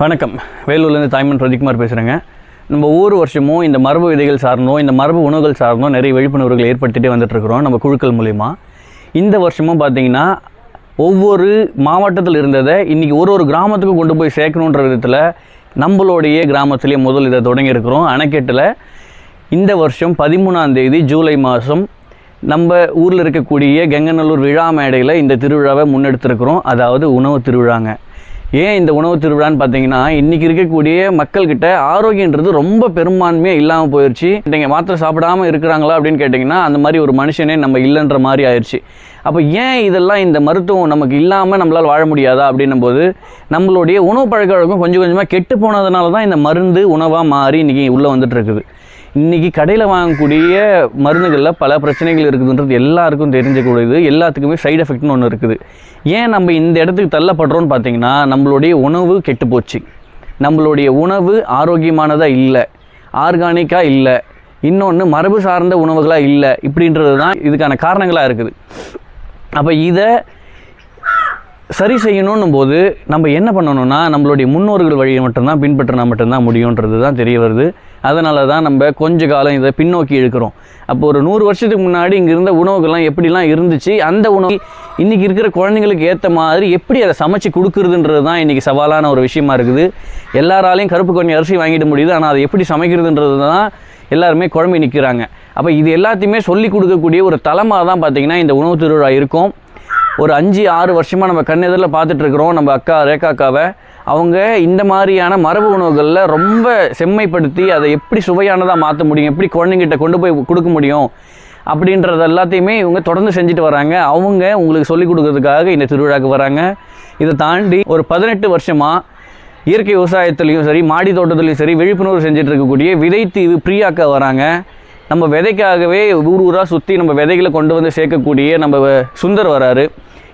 வணக்கம். வேலூர்லேருந்து தாய்மன் பிரதீப்குமார் பேசுகிறேங்க. நம்ம ஒவ்வொரு வருஷமும் இந்த மரபு விதைகள் சார்ந்தோம், இந்த மரபு உணவுகள் சார்ந்தோம் நிறைய விழிப்புணர்வுகள் ஏற்படுத்திகிட்டே வந்துட்டுருக்குறோம் நம்ம குழுக்கள் மூலிமா. இந்த வருஷமும் பார்த்திங்கன்னா ஒவ்வொரு மாவட்டத்தில் இருந்ததை இன்றைக்கி ஒரு கிராமத்துக்கும் கொண்டு போய் சேர்க்கணுன்ற விதத்தில் நம்மளுடைய கிராமத்திலே முதல் இதை தொடங்கியிருக்கிறோம். அணைக்கட்டில் இந்த வருஷம் 13ஆம் தேதி ஜூலை மாதம் நம்ம ஊரில் இருக்கக்கூடிய கெங்கநல்லூர் விழா மேடையில் இந்த திருவிழாவை முன்னெடுத்திருக்கிறோம். அதாவது உணவு திருவிழாங்க. ஏன் இந்த உணவு திருவிழான்னு பார்த்தீங்கன்னா, இன்றைக்கி இருக்கக்கூடிய மக்கள்கிட்ட ஆரோக்கியன்றது ரொம்ப பெரும்பான்மையாக இல்லாமல் போயிடுச்சு. நீங்கள் மாத்திரை சாப்பிடாமல் இருக்கிறாங்களா அப்படின்னு கேட்டிங்கன்னா, அந்த மாதிரி ஒரு மனுஷனே நம்ம இல்லைன்ற மாதிரி ஆயிடுச்சு. அப்போ ஏன் இதெல்லாம் இந்த மருத்துவம் நமக்கு இல்லாமல் நம்மளால் வாழ முடியாதா அப்படின்னும் போது, நம்மளுடைய உணவு பழக்க வழக்கம் கொஞ்சம் கொஞ்சமாக கெட்டு போனதுனால தான் இந்த மருந்து உணவாக மாறி இன்றைக்கி உள்ளே வந்துட்டு இருக்குது. இன்றைக்கி கடையில் வாங்கக்கூடிய மருந்துகளில் பல பிரச்சனைகள் இருக்குதுன்றது எல்லாருக்கும் தெரிஞ்சக்கூடியது. எல்லாத்துக்குமே சைடு எஃபெக்ட்னு ஒன்று இருக்குது. ஏன் நம்ம இந்த இடத்துக்கு தள்ளப்படுறோன்னு பார்த்தீங்கன்னா, நம்மளுடைய உணவு கெட்டுப்போச்சு, நம்மளுடைய உணவு ஆரோக்கியமானதாக இல்லை, ஆர்கானிக்காக இல்லை, இன்னொன்று மரபு சார்ந்த உணவுகளாக இல்லை. இப்படின்றது தான் இதுக்கான காரணங்களாக இருக்குது. அப்போ இதை சரி செய்யணும் போது நம்ம என்ன பண்ணணும்னா, நம்மளுடைய முன்னோர்கள் வழியை மட்டும்தான் பின்பற்றினா மட்டும்தான் முடியுன்றது தான் தெரிய வருது. அதனால தான் நம்ம கொஞ்ச காலம் இதை பின்னோக்கி இழுக்கிறோம். அப்போ ஒரு 100 வருஷத்துக்கு முன்னாடி இங்கே இருந்த உணவுகள்லாம் எப்படிலாம் இருந்துச்சு, அந்த உணவு இன்றைக்கி இருக்கிற குழந்தைங்களுக்கு ஏற்ற மாதிரி எப்படி அதை சமைச்சு கொடுக்குறதுன்றது தான் இன்றைக்கி சவாலான ஒரு விஷயமா இருக்குது. எல்லாராலையும் கருப்பு கொஞ்சம் அரிசி வாங்கிட முடியுது, ஆனால் அதை எப்படி சமைக்கிறதுன்றது தான் எல்லாருமே குழம்பி நிற்கிறாங்க. அப்போ இது எல்லாத்தையுமே சொல்லிக் கொடுக்கக்கூடிய ஒரு தளமாக தான் பார்த்திங்கன்னா இந்த உணவு திருவிழா இருக்கும். ஒரு 5-6 வருஷமாக நம்ம கண்ணெதிரில் பார்த்துட்ருக்குறோம் நம்ம அக்கா ரேகாக்காவை. அவங்க இந்த மாதிரியான மரபு உணவுகளில் ரொம்ப செம்மைப்படுத்தி அதை எப்படி சுவையானதாக மாற்ற முடியும், எப்படி குழந்தைங்கிட்ட கொண்டு போய் கொடுக்க முடியும் அப்படின்றது எல்லாத்தையுமே இவங்க தொடர்ந்து செஞ்சுட்டு வராங்க. அவங்க உங்களுக்கு சொல்லிக் கொடுக்கறதுக்காக இந்த திருவிழாவுக்கு வராங்க. இதை தாண்டி ஒரு 18 வருஷமாக இயற்கை விவசாயத்துலேயும் சரி, மாடி தோட்டத்துலேயும் சரி விழிப்புணர்வு செஞ்சுட்டு இருக்கக்கூடிய விதைத்தீவு பிரியாக்கா வராங்க. நம்ம விதைக்காகவே ஊராக சுற்றி நம்ம விதைகளை கொண்டு வந்து சேர்க்கக்கூடிய நம்ம சுந்தர் வராரு.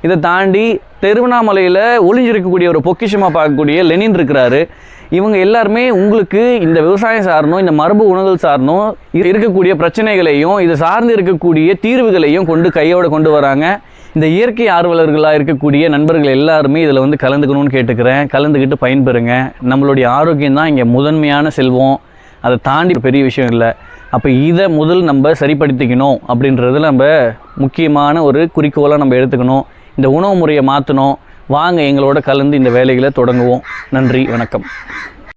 இதை தாண்டி திருவண்ணாமலையில் ஒளிஞ்சிருக்கக்கூடிய ஒரு பொக்கிஷமாக பார்க்கக்கூடிய லெனின் இருக்கிறாரு. இவங்க எல்லாருமே உங்களுக்கு இந்த விவசாயம் சார்ந்தும் இந்த மரபு உணவுகள் சார்ந்தும் இருக்கக்கூடிய பிரச்சனைகளையும் இதை சார்ந்து இருக்கக்கூடிய தீர்வுகளையும் கையோடு கொண்டு வராங்க. இந்த இயற்கை ஆர்வலர்களாக இருக்கக்கூடிய நண்பர்கள் எல்லாருமே இதில் வந்து கலந்துக்கணும்னு கேட்டுக்கிறேன். கலந்துக்கிட்டு பயன்பெறுங்க. நம்மளுடைய ஆரோக்கியம் தான் இங்கே முதன்மையான செல்வம், அதை தாண்டி பெரிய விஷயம் இல்லை. அப்போ இதை முதல் நம்ம சரிப்படுத்திக்கணும் அப்படின்றதுல நம்ம முக்கியமான ஒரு குறிக்கோளாக நம்ம எடுத்துக்கணும். இந்த உணவு முறையை மாற்றணும். வாங்க எங்களோட கலந்து இந்த வேலைகளை தொடங்குவோம். நன்றி, வணக்கம்.